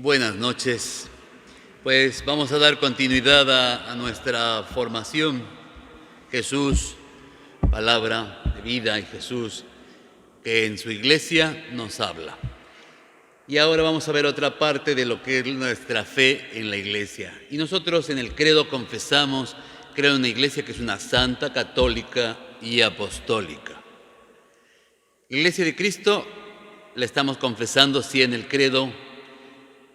Buenas noches. Pues vamos a dar continuidad a nuestra formación. Jesús, palabra de vida, y Jesús que en su iglesia nos habla. Y ahora vamos a ver otra parte de lo que es nuestra fe en la iglesia. Y nosotros en el credo confesamos, creo en una iglesia que es una santa, católica y apostólica. La iglesia de Cristo la estamos confesando, sí, en el credo,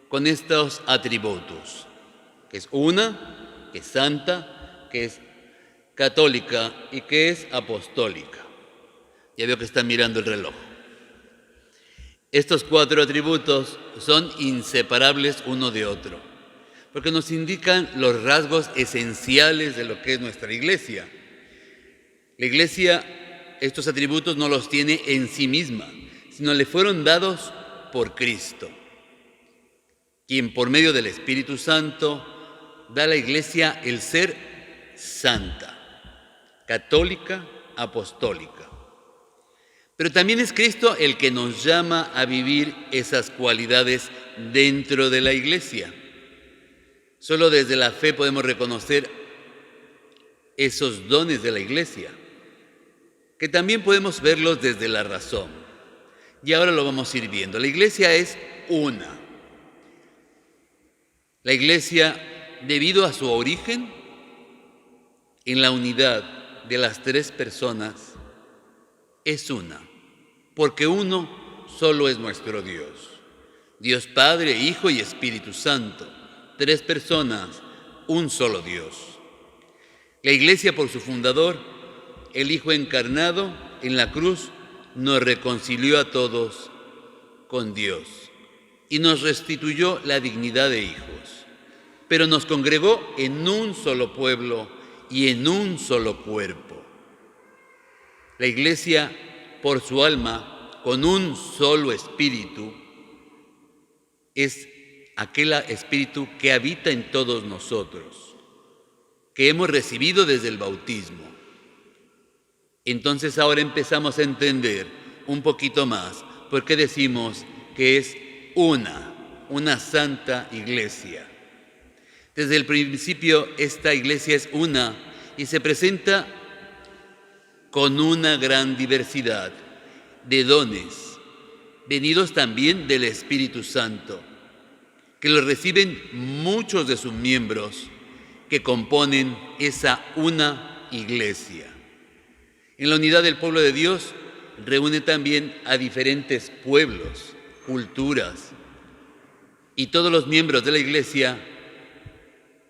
con estos atributos, que es una, que es santa, que es católica y que es apostólica. Ya veo que están mirando el reloj. Estos 4 atributos son inseparables uno de otro, porque nos indican los rasgos esenciales de lo que es nuestra iglesia. La iglesia, estos atributos no los tiene en sí misma, sino le fueron dados por Cristo, quien por medio del Espíritu Santo da a la iglesia el ser santa, católica, apostólica. Pero también es Cristo el que nos llama a vivir esas cualidades dentro de la iglesia. Solo desde la fe podemos reconocer esos dones de la iglesia, que también podemos verlos desde la razón. Y ahora lo vamos a ir viendo. La iglesia es una. La iglesia, debido a su origen, en la unidad de las 3 personas, es una, porque uno solo es nuestro Dios. Dios Padre, Hijo y Espíritu Santo, 3 personas, un solo Dios. La iglesia, por su fundador, el Hijo encarnado en la cruz, nos reconcilió a todos con Dios y nos restituyó la dignidad de hijos, pero nos congregó en un solo pueblo y en un solo cuerpo. La iglesia, por su alma, con un solo espíritu, es aquel espíritu que habita en todos nosotros, que hemos recibido desde el bautismo. Entonces ahora empezamos a entender un poquito más por qué decimos que es una santa iglesia. Desde el principio esta iglesia es una y se presenta con una gran diversidad de dones, venidos también del Espíritu Santo, que lo reciben muchos de sus miembros que componen esa una iglesia. En la unidad del pueblo de Dios reúne también a diferentes pueblos, culturas, y todos los miembros de la iglesia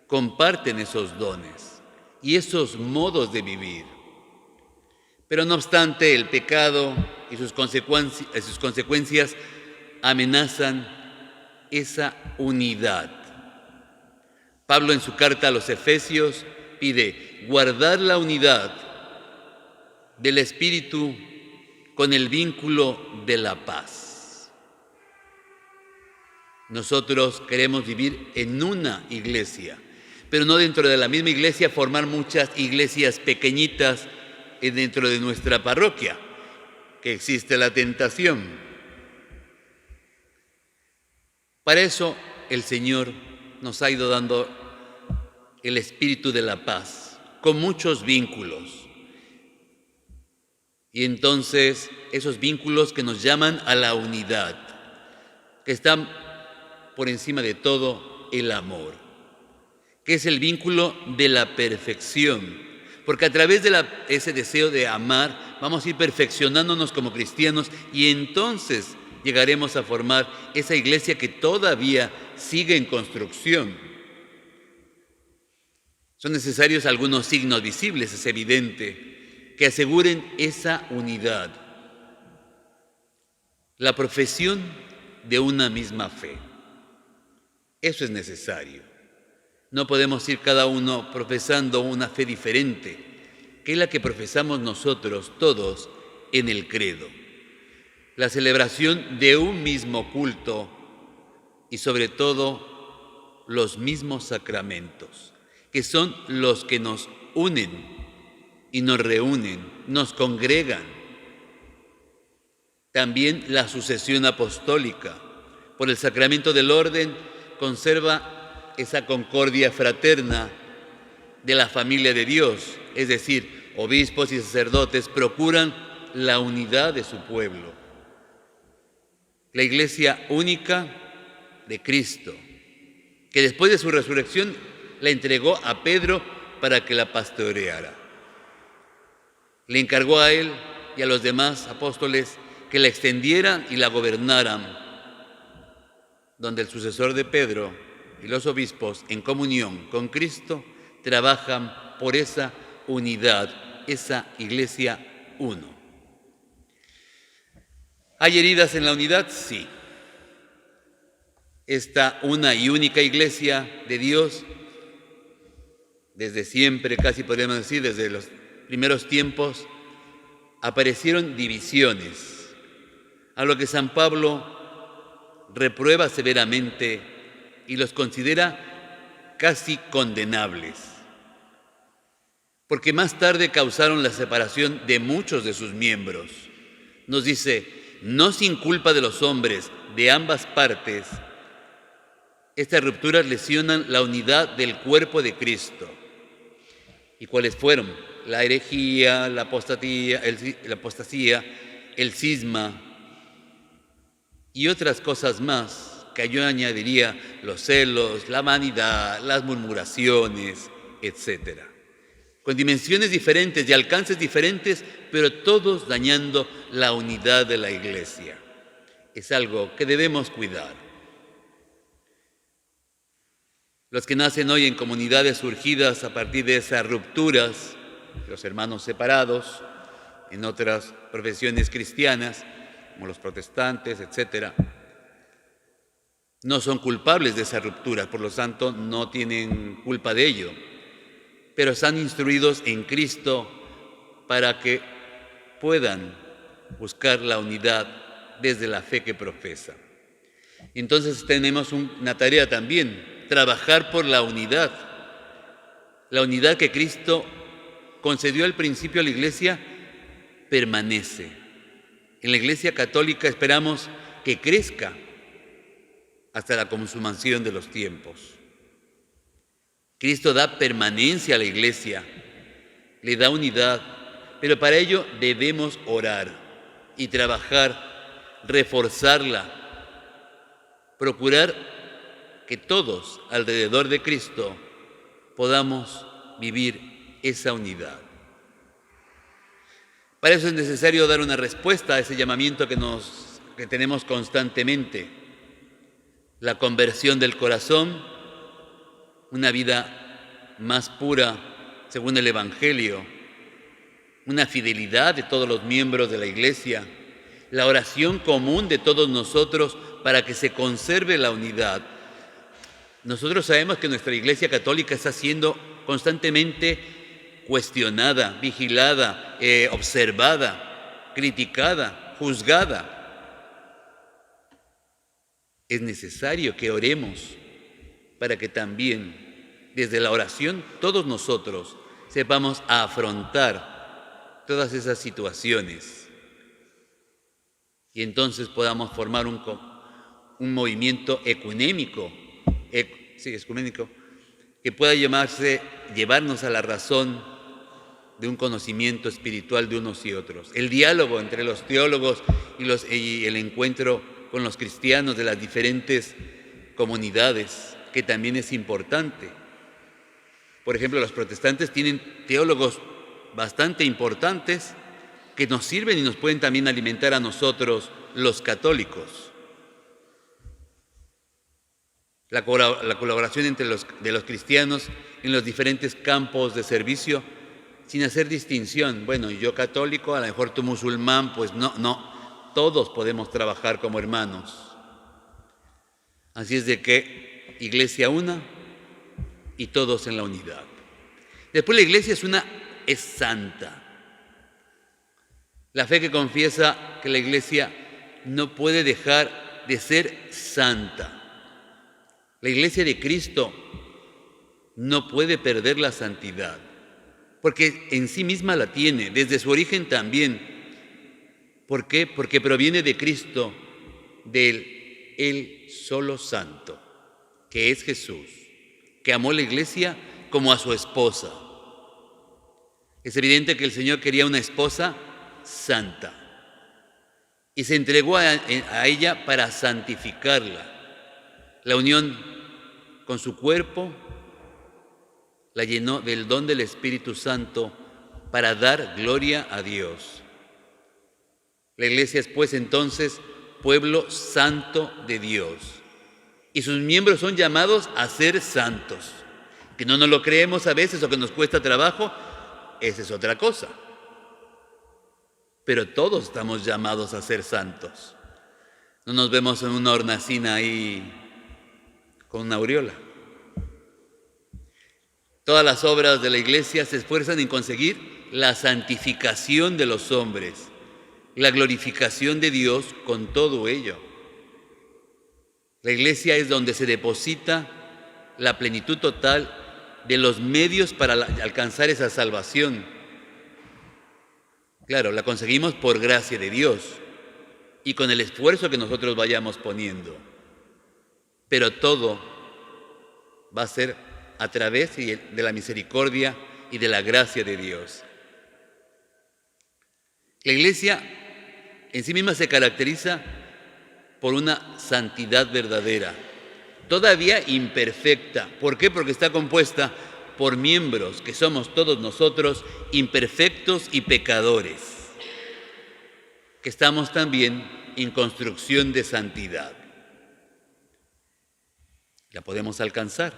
comparten esos dones y esos modos de vivir. Pero no obstante, el pecado y sus consecuencias amenazan esa unidad. Pablo, en su carta a los Efesios, pide guardar la unidad del Espíritu con el vínculo de la paz. Nosotros queremos vivir en una iglesia, pero no dentro de la misma iglesia formar muchas iglesias pequeñitas dentro de nuestra parroquia, que existe la tentación. Para eso el Señor nos ha ido dando el espíritu de la paz, con muchos vínculos. Y entonces esos vínculos que nos llaman a la unidad, que están por encima de todo el amor, que es el vínculo de la perfección, porque a través de ese deseo de amar vamos a ir perfeccionándonos como cristianos y entonces llegaremos a formar esa iglesia que todavía sigue en construcción. Son necesarios algunos signos visibles, es evidente, que aseguren esa unidad. La profesión de una misma fe. Eso es necesario. No podemos ir cada uno profesando una fe diferente, que es la que profesamos nosotros todos en el credo. La celebración de un mismo culto y sobre todo los mismos sacramentos, que son los que nos unen y nos reúnen, nos congregan. También la sucesión apostólica, por el sacramento del orden, conserva esa concordia fraterna de la familia de Dios, es decir, obispos y sacerdotes procuran la unidad de su pueblo. La Iglesia única de Cristo, que después de su resurrección la entregó a Pedro para que la pastoreara. Le encargó a él y a los demás apóstoles que la extendieran y la gobernaran, donde el sucesor de Pedro y los obispos, en comunión con Cristo, trabajan por esa unidad, esa Iglesia uno. ¿Hay heridas en la unidad? Sí. Esta una y única Iglesia de Dios, desde siempre, casi podríamos decir, desde los primeros tiempos, aparecieron divisiones, a lo que San Pablo reprueba severamente y los considera casi condenables, porque más tarde causaron la separación de muchos de sus miembros. Nos dice, no sin culpa de los hombres de ambas partes, estas rupturas lesionan la unidad del cuerpo de Cristo. ¿Y cuáles fueron? La herejía, la apostasía, el cisma y otras cosas más que yo añadiría los celos, la vanidad, las murmuraciones, etc. Con dimensiones diferentes y alcances diferentes, pero todos dañando la unidad de la Iglesia. Es algo que debemos cuidar. Los que nacen hoy en comunidades surgidas a partir de esas rupturas, los hermanos separados, en otras profesiones cristianas, como los protestantes, etc., no son culpables de esa ruptura, por lo tanto no tienen culpa de ello, pero están instruidos en Cristo para que puedan buscar la unidad desde la fe que profesan. Entonces tenemos una tarea también, trabajar por la unidad que Cristo concedió al principio a la Iglesia, permanece. En la Iglesia católica esperamos que crezca hasta la consumación de los tiempos. Cristo da permanencia a la Iglesia, le da unidad, pero para ello debemos orar y trabajar, reforzarla, procurar que todos alrededor de Cristo podamos vivir esa unidad. Para eso es necesario dar una respuesta a ese llamamiento que tenemos constantemente. La conversión del corazón, una vida más pura según el Evangelio, una fidelidad de todos los miembros de la Iglesia, la oración común de todos nosotros para que se conserve la unidad. Nosotros sabemos que nuestra Iglesia católica está siendo constantemente cuestionada, vigilada, observada, criticada, juzgada. Es necesario que oremos para que también desde la oración todos nosotros sepamos afrontar todas esas situaciones y entonces podamos formar un movimiento ecuménico que pueda llevarnos a la razón de un conocimiento espiritual de unos y otros. El diálogo entre los teólogos y el encuentro con los cristianos de las diferentes comunidades, que también es importante. Por ejemplo, los protestantes tienen teólogos bastante importantes que nos sirven y nos pueden también alimentar a nosotros, los católicos. La colaboración entre los cristianos en los diferentes campos de servicio, sin hacer distinción. Bueno, yo católico, a lo mejor tú musulmán, pues no, todos podemos trabajar como hermanos. Así es de que Iglesia una y todos en la unidad. Después la Iglesia es santa. La fe que confiesa que la Iglesia no puede dejar de ser santa. La Iglesia de Cristo no puede perder la santidad, porque en sí misma la tiene, desde su origen también. ¿Por qué? Porque proviene de Cristo, del el solo santo, que es Jesús, que amó la Iglesia como a su esposa. Es evidente que el Señor quería una esposa santa y se entregó a ella para santificarla. La unión con su cuerpo la llenó del don del Espíritu Santo para dar gloria a Dios. La Iglesia es pues entonces pueblo santo de Dios y sus miembros son llamados a ser santos. Que no nos lo creemos a veces o que nos cuesta trabajo, esa es otra cosa. Pero todos estamos llamados a ser santos. No nos vemos en una hornacina ahí con una aureola. Todas las obras de la Iglesia se esfuerzan en conseguir la santificación de los hombres, la glorificación de Dios con todo ello. La Iglesia es donde se deposita la plenitud total de los medios para alcanzar esa salvación. Claro, la conseguimos por gracia de Dios y con el esfuerzo que nosotros vayamos poniendo. Pero todo va a ser a través de la misericordia y de la gracia de Dios. La Iglesia en sí misma se caracteriza por una santidad verdadera, todavía imperfecta. ¿Por qué? Porque está compuesta por miembros que somos todos nosotros imperfectos y pecadores, que estamos también en construcción de santidad. La podemos alcanzar.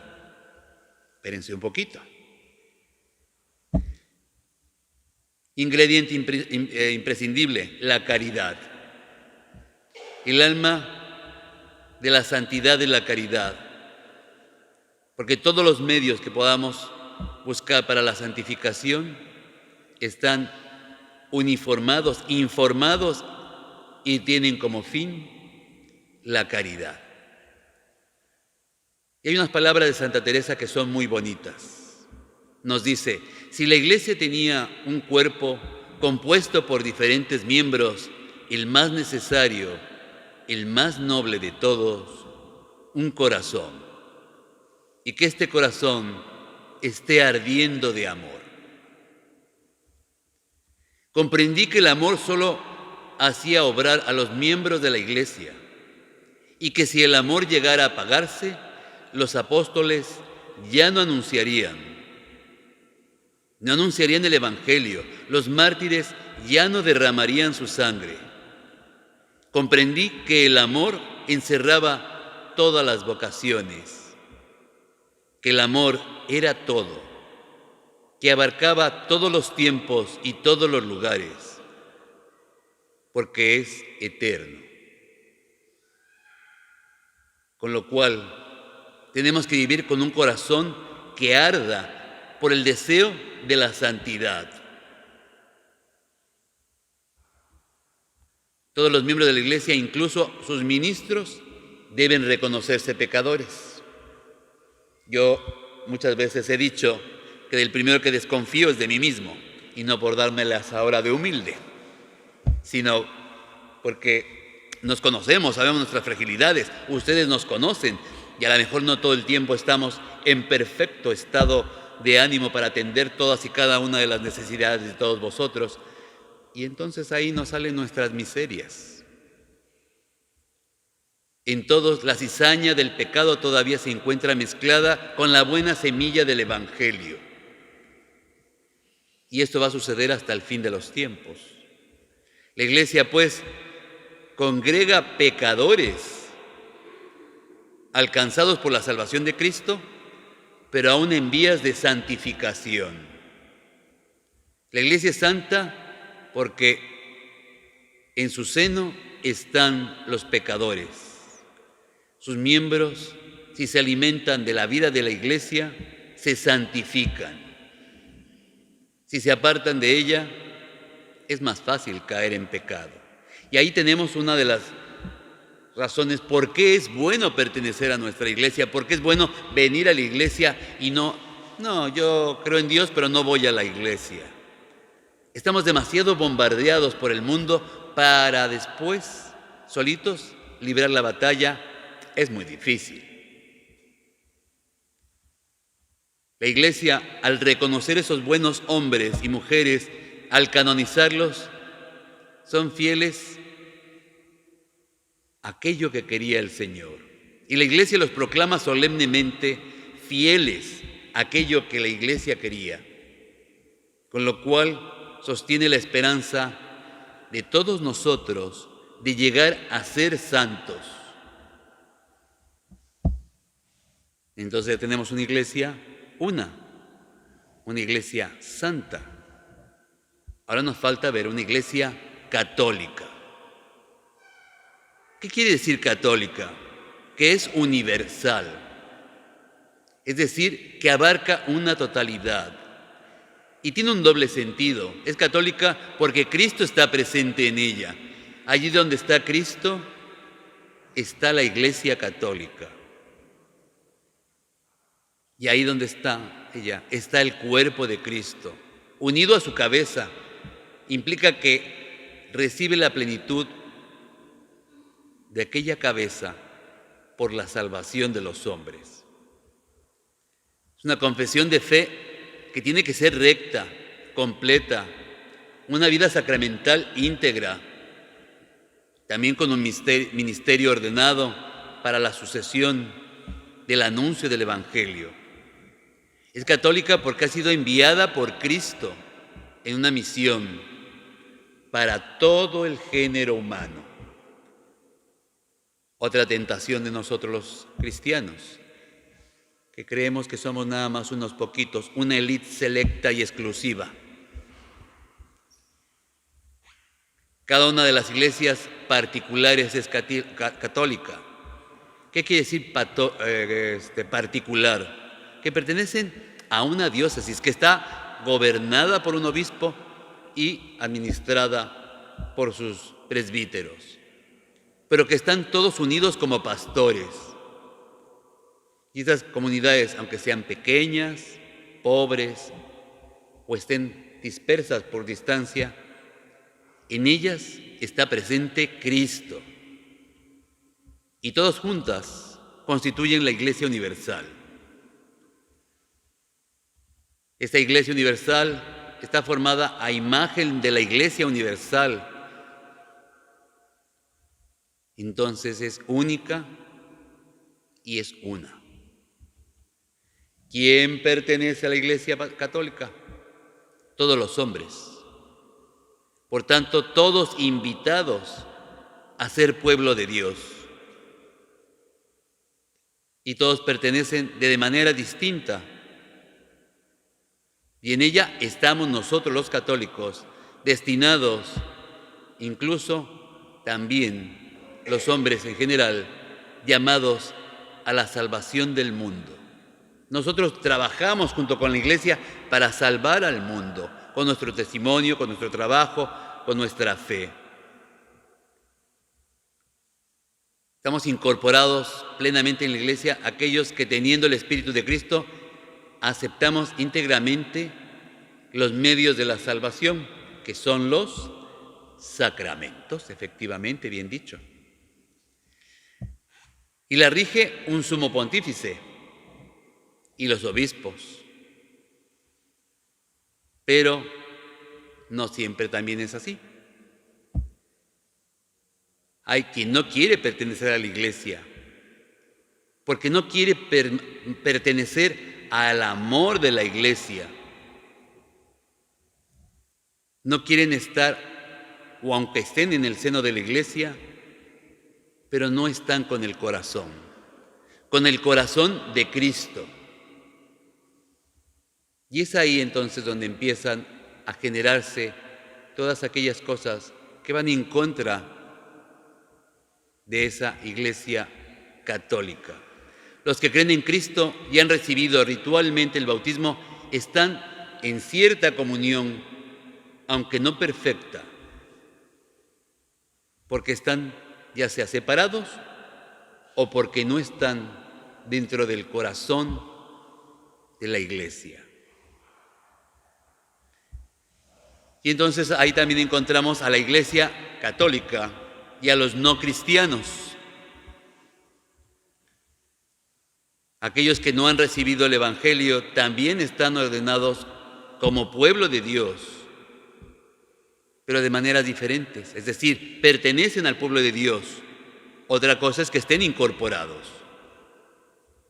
Espérense un poquito. Ingrediente imprescindible, la caridad. El alma de la santidad es la caridad, porque todos los medios que podamos buscar para la santificación están uniformados, informados y tienen como fin la caridad. Y hay unas palabras de Santa Teresa que son muy bonitas. Nos dice, si la Iglesia tenía un cuerpo compuesto por diferentes miembros, el más necesario, el más noble de todos, un corazón, y que este corazón esté ardiendo de amor. Comprendí que el amor solo hacía obrar a los miembros de la Iglesia, y que si el amor llegara a apagarse, los apóstoles ya no anunciarían el Evangelio, los mártires ya no derramarían su sangre. Comprendí que el amor encerraba todas las vocaciones, que el amor era todo, que abarcaba todos los tiempos y todos los lugares, porque es eterno. Con lo cual, tenemos que vivir con un corazón que arda por el deseo de la santidad. Todos los miembros de la Iglesia, incluso sus ministros, deben reconocerse pecadores. Yo muchas veces he dicho que del primero que desconfío es de mí mismo, y no por dármelas ahora de humilde, sino porque nos conocemos, sabemos nuestras fragilidades, ustedes nos conocen, y a lo mejor no todo el tiempo estamos en perfecto estado de ánimo para atender todas y cada una de las necesidades de todos vosotros. Y entonces ahí nos salen nuestras miserias. En todos la cizaña del pecado todavía se encuentra mezclada con la buena semilla del Evangelio. Y esto va a suceder hasta el fin de los tiempos. La Iglesia, pues, congrega pecadores alcanzados por la salvación de Cristo, pero aún en vías de santificación. La Iglesia es santa porque en su seno están los pecadores. Sus miembros, si se alimentan de la vida de la Iglesia, se santifican. Si se apartan de ella, es más fácil caer en pecado. Y ahí tenemos una de las razones por qué es bueno pertenecer a nuestra Iglesia, por qué es bueno venir a la Iglesia y no, yo creo en Dios, pero no voy a la Iglesia. Estamos demasiado bombardeados por el mundo para después, solitos, librar la batalla es muy difícil. La Iglesia, al reconocer esos buenos hombres y mujeres, al canonizarlos, son fieles a aquello que quería el Señor. Y la Iglesia los proclama solemnemente fieles a aquello que la Iglesia quería, con lo cual sostiene la esperanza de todos nosotros de llegar a ser santos. Entonces tenemos una iglesia una iglesia santa. Ahora nos falta ver una iglesia católica. ¿Qué quiere decir católica? Que es universal, es decir, que abarca una totalidad. Y tiene un doble sentido. Es católica porque Cristo está presente en ella. Allí donde está Cristo, está la Iglesia católica. Y ahí donde está ella, está el cuerpo de Cristo. Unido a su cabeza, implica que recibe la plenitud de aquella cabeza por la salvación de los hombres. Es una confesión de fe que tiene que ser recta, completa, una vida sacramental íntegra, también con un ministerio ordenado para la sucesión del anuncio del Evangelio. Es católica porque ha sido enviada por Cristo en una misión para todo el género humano. Otra tentación de nosotros los cristianos, que creemos que somos nada más unos poquitos, una élite selecta y exclusiva. Cada una de las iglesias particulares es católica. ¿Qué quiere decir particular? Que pertenecen a una diócesis que está gobernada por un obispo y administrada por sus presbíteros, pero que están todos unidos como pastores. Y estas comunidades, aunque sean pequeñas, pobres o estén dispersas por distancia, en ellas está presente Cristo. Y todas juntas constituyen la Iglesia Universal. Esta Iglesia Universal está formada a imagen de la Iglesia Universal. Entonces es única y es una. ¿Quién pertenece a la Iglesia católica? Todos los hombres. Por tanto, todos invitados a ser pueblo de Dios. Y todos pertenecen de manera distinta. Y en ella estamos nosotros los católicos, destinados, incluso también los hombres en general, llamados a la salvación del mundo. Nosotros trabajamos junto con la Iglesia para salvar al mundo, con nuestro testimonio, con nuestro trabajo, con nuestra fe. Estamos incorporados plenamente en la Iglesia aquellos que, teniendo el Espíritu de Cristo, aceptamos íntegramente los medios de la salvación, que son los sacramentos, efectivamente, bien dicho. Y la rige un sumo pontífice y los obispos. Pero no siempre también es así. Hay quien no quiere pertenecer a la Iglesia, porque no quiere pertenecer al amor de la Iglesia. No quieren estar, o aunque estén en el seno de la Iglesia, pero no están con el corazón de Cristo. Y es ahí entonces donde empiezan a generarse todas aquellas cosas que van en contra de esa Iglesia católica. Los que creen en Cristo y han recibido ritualmente el bautismo están en cierta comunión, aunque no perfecta, porque están ya sea separados o porque no están dentro del corazón de la Iglesia. Y entonces ahí también encontramos a la Iglesia católica y a los no cristianos. Aquellos que no han recibido el Evangelio también están ordenados como pueblo de Dios, pero de maneras diferentes. Es decir, pertenecen al pueblo de Dios. Otra cosa es que estén incorporados.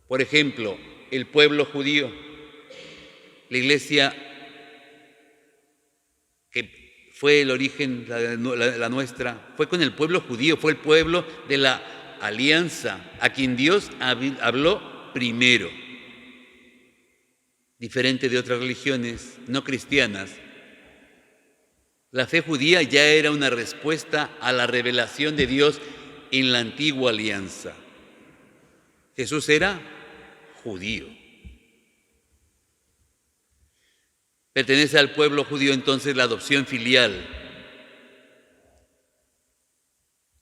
Por ejemplo, el pueblo judío, la iglesia que fue el origen, la nuestra, fue con el pueblo judío, fue el pueblo de la alianza, a quien Dios habló primero. Diferente de otras religiones no cristianas, la fe judía ya era una respuesta a la revelación de Dios en la antigua alianza. Jesús era judío. Pertenece al pueblo judío entonces la adopción filial.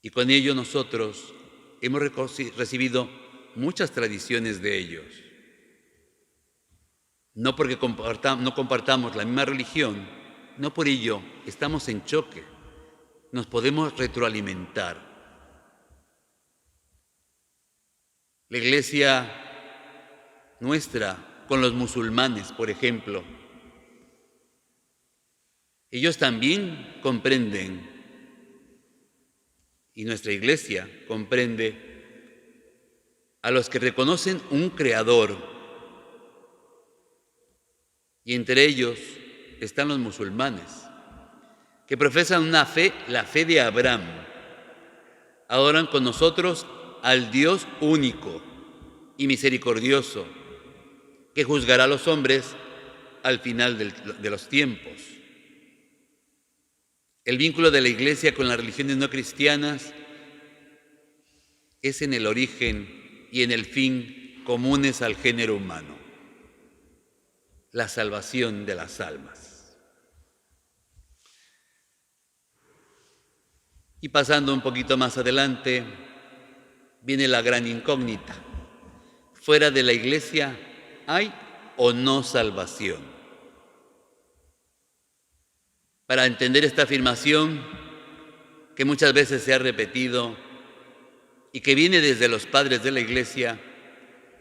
Y con ello nosotros hemos recibido muchas tradiciones de ellos. No porque no compartamos la misma religión, no por ello estamos en choque. Nos podemos retroalimentar. La iglesia nuestra con los musulmanes, por ejemplo, ellos también comprenden, y nuestra iglesia comprende a los que reconocen un creador, y entre ellos están los musulmanes, que profesan una fe, la fe de Abraham. Adoran con nosotros al Dios único y misericordioso, que juzgará a los hombres al final de los tiempos. El vínculo de la Iglesia con las religiones no cristianas es en el origen y en el fin comunes al género humano, la salvación de las almas. Y pasando un poquito más adelante, viene la gran incógnita. ¿Fuera de la Iglesia hay o no salvación? Para entender esta afirmación, que muchas veces se ha repetido y que viene desde los padres de la Iglesia,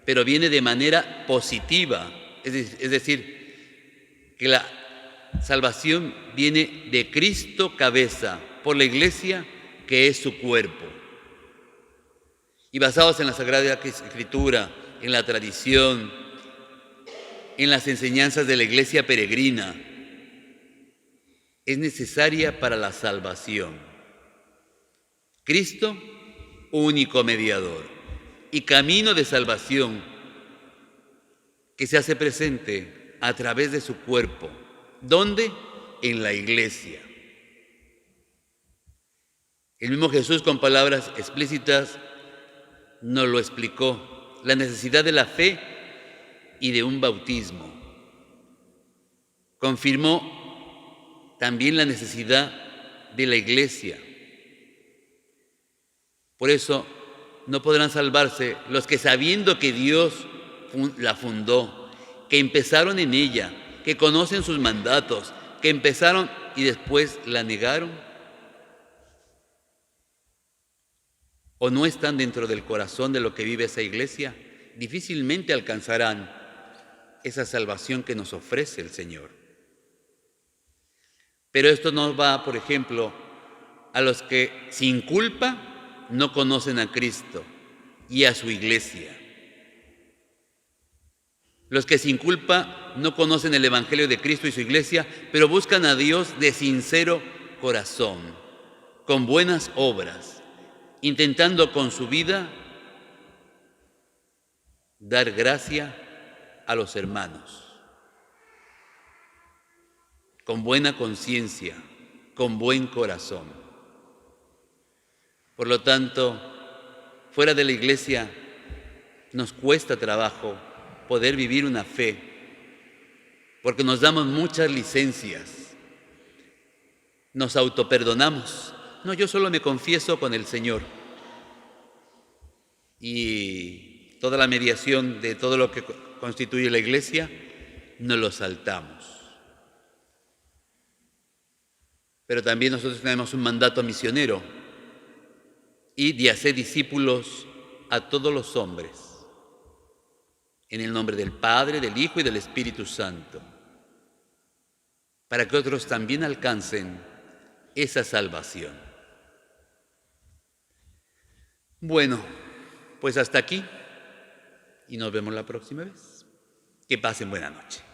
pero viene de manera positiva, es decir, que la salvación viene de Cristo cabeza, por la Iglesia, que es su cuerpo. Y basados en la Sagrada Escritura, en la tradición, en las enseñanzas de la Iglesia peregrina, es necesaria para la salvación. Cristo, único mediador y camino de salvación que se hace presente a través de su cuerpo. ¿Dónde? En la Iglesia. El mismo Jesús, con palabras explícitas, nos lo explicó, la necesidad de la fe y de un bautismo. Confirmó también la necesidad de la Iglesia. Por eso no podrán salvarse los que, sabiendo que Dios la fundó, que empezaron en ella, que conocen sus mandatos, que empezaron y después la negaron, o no están dentro del corazón de lo que vive esa Iglesia, difícilmente alcanzarán esa salvación que nos ofrece el Señor. Pero esto no va, por ejemplo, a los que sin culpa no conocen a Cristo y a su Iglesia. Los que sin culpa no conocen el Evangelio de Cristo y su Iglesia, pero buscan a Dios de sincero corazón, con buenas obras, intentando con su vida dar gracia a los hermanos, con buena conciencia, con buen corazón. Por lo tanto, fuera de la Iglesia nos cuesta trabajo poder vivir una fe, porque nos damos muchas licencias, nos autoperdonamos. No, yo solo me confieso con el Señor. Y toda la mediación de todo lo que constituye la Iglesia, nos lo saltamos. Pero también nosotros tenemos un mandato misionero y de hacer discípulos a todos los hombres. En el nombre del Padre, del Hijo y del Espíritu Santo, para que otros también alcancen esa salvación. Bueno, pues hasta aquí y nos vemos la próxima vez. Que pasen buena noche.